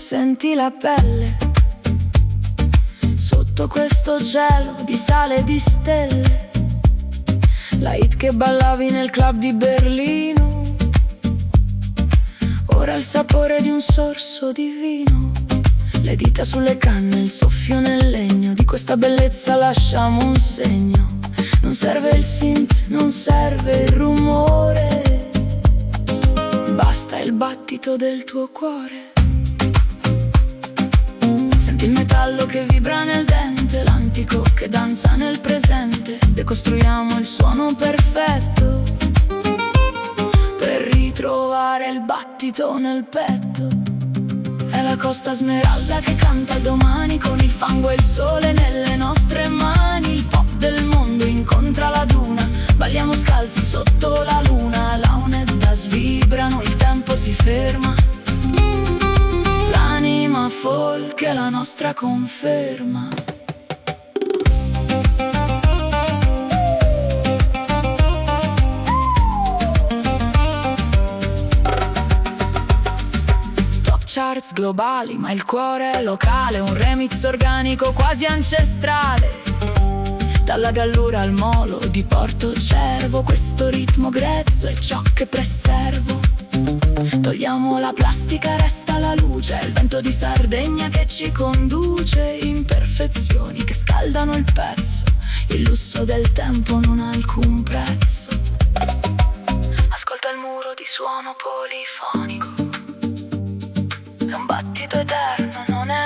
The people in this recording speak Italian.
senti la pelle sotto questo cielo di sale e di stelle. La hit che ballavi nel club di Berlino, ora il sapore di un sorso di vino. Le dita sulle canne, il soffio nel legno, di questa bellezza lasciamo un segno. Non serve il synth, non serve il rumore, basta il battito del tuo cuore. Senti il metallo che vibra nel dente, l'antico che danza nel presente. Decostruiamo il suono perfetto per ritrovare il battito nel petto. È la Costa Smeralda che canta il domani, con il fango e il sole nelle nostre mani. Il pop del mondo incontra la duna, balliamo scalzi sotto la luna. La onde svibrano, il tempo si ferma, l'anima folk è la nostra conferma. Charts globali, ma il cuore è locale, un remix organico quasi ancestrale. Dalla Gallura al Molo di Porto Cervo, questo ritmo grezzo è ciò che preservo. Togliamo la plastica, resta la luce, il vento di Sardegna che ci conduce. Imperfezioni che scaldano il pezzo, il lusso del tempo non ha alcun prezzo. Ascolta il muro di suono polifonico, è un battito eterno, non è